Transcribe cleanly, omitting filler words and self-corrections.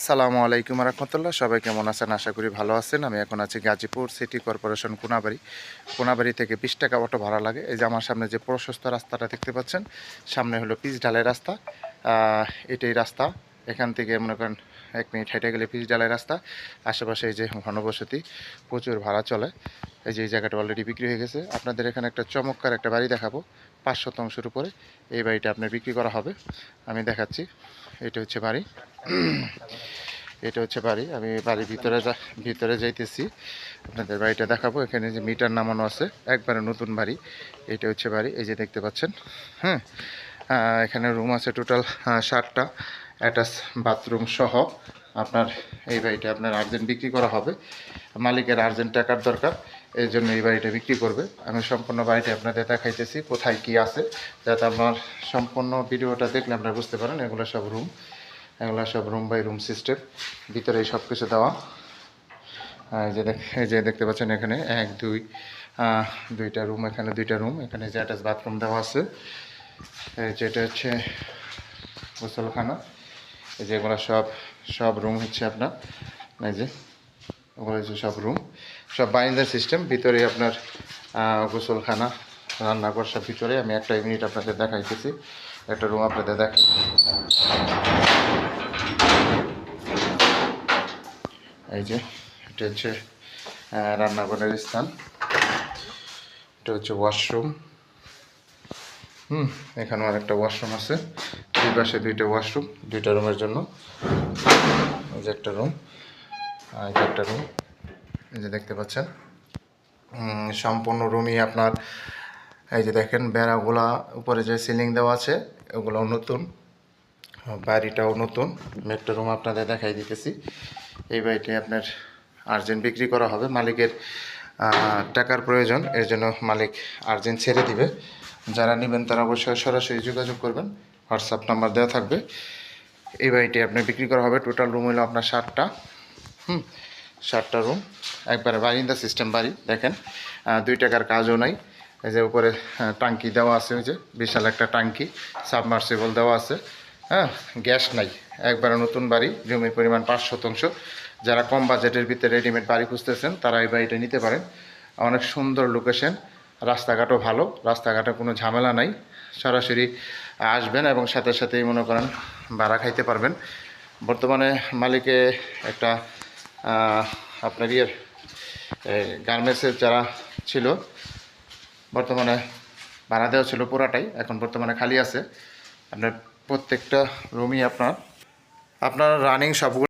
আসসালামু আলাইকুম রহমতুল্লাহ। সবাই কেমন আছেন? আশা করি ভালো আছেন। আমি এখন আছি গাজীপুর সিটি কর্পোরেশন কোনাবাড়ি থেকে 20 টাকা অটো ভাড়া লাগে। এই যে আমার সামনে যে প্রশস্ত রাস্তাটা দেখতে পাচ্ছেন, সামনে হলো পিচ ঢালাই রাস্তা। এটাই রাস্তা। এখান থেকে মনে করেন 1 মিনিট হেঁটে গেলে পিচ ঢালাই রাস্তা। আশেপাশে এই যে ঘনবসতি, প্রচুর ভাড়া চলে। এই যে এই জায়গাটা অলরেডি বিক্রি হয়ে গেছে। আপনাদের এখানে একটা চমৎকার একটা বাড়ি দেখাবো, 5 শতাংশের উপরে এই বাড়িটা আপনার বিক্রি করা হবে। আমি দেখাচ্ছি। এটা হচ্ছে বাড়ি। এটা হচ্ছে বাড়ি। আমি বাড়ির ভিতরে যাইতেছি, আপনাদের বাড়িটা দেখাবো। এখানে যে মিটার নামানো আছে, একবারে নতুন বাড়ি। এটা হচ্ছে বাড়ি, এই যে দেখতে পাচ্ছেন। হ্যাঁ, এখানে রুম আছে টোটাল 7টা, অ্যাটাচ বাথরুম সহ। আপনার এই বাড়িটা আপনার আর্জেন্ট বিক্রি করা হবে। মালিকের আর্জেন্ট টাকার দরকার, এই জন্য এই বাড়িটা বিক্রি করবে। আমি সম্পূর্ণ বাড়িটা আপনাদের দেখাইতেছি, কোথায় কি আছে, যাতে আপনার সম্পূর্ণ ভিডিওটা দেখলে আপনারা বুঝতে পারেন। এগুলো সব রুম বাই রুম সিস্টেম, ভিতরে সব কিছু দেওয়া। এই যে দেখতে পাচ্ছেন, এখানে দুইটা রুম, এখানে দুইটা রুম, এখানে যে অ্যাটাচ বাথরুম দেওয়া আছে। যেটা হচ্ছে গোসলখানা। এই যে এগুলো সব রুম হচ্ছে আপনার, এই যে ওগুলো হচ্ছে সব রুম, সব বাইন্ডার সিস্টেম। ভিতরে আপনার গোসলখানা, রান্নাঘর সব ভিতরে। আমি একটা ইউনিট আপনাদের দেখাইতেছি, একটা রুম আপনাদের দেখাই। এই যে এটা হচ্ছে রান্নাঘরের স্থান, এটা হচ্ছে ওয়াশরুম। এখানেও আরেকটা ওয়াশরুম আছে, দুই পাশে দুইটা ওয়াশরুম, দুইটা রুমের জন্য। এই যে একটা রুম, আর এই যে একটা রুম, এই যে দেখতে পাচ্ছেন। সম্পূর্ণ রুমই আপনার, এই যে দেখেন বেড়াগুলা, উপরে যে সিলিং দেওয়া আছে ওগুলোও নতুন, বাড়িটাও নতুন। আমি একটা রুম আপনাদের দেখাই দিতেছি। এই বাড়িটি আপনার আর্জেন্ট বিক্রি করা হবে। মালিকের টাকার প্রয়োজন, এর জন্য মালিক আর্জেন্ট ছেড়ে দিবে। যারা নেবেন তারা অবশ্যই সরাসরি যোগাযোগ করবেন, হোয়াটসঅ্যাপ নাম্বার দেওয়া থাকবে। এই বাড়িটি আপনার বিক্রি করা হবে। টোটাল রুম হলো আপনার 7টা। 7টা রুম, একবারে বারিন্দা সিস্টেম বাড়ি। দেখেন 2 টাকার কাজও নাই। এই যে উপরে টাঙ্কি দেওয়া আছে, ওই যে বিশাল একটা টাঙ্কি, সাবমার্সিবল দেওয়া আছে। হ্যাঁ, গ্যাস নাই, একবারে নতুন বাড়ি। জমির পরিমাণ 5 শতাংশ। যারা কম বাজেটের ভিতরে রেডিমেড বাড়ি খুঁজতেছেন তারা এই বাড়িটা নিতে পারেন। অনেক সুন্দর লোকেশন, রাস্তাঘাটও ভালো, রাস্তাঘাটে কোনো ঝামেলা নাই। সরাসরি আসবেন এবং সাথে সাথেই মনে করেন ভাড়া খাইতে পারবেন। বর্তমানে মালিকে একটা আপনার গার্মেন্টসের যারা ছিল, বর্তমানে ভাড়া দেওয়া ছিল পুরাটাই, এখন বর্তমানে খালি আছে। আপনার প্রত্যেকটা রুমই আপনার রানিং সবগুলো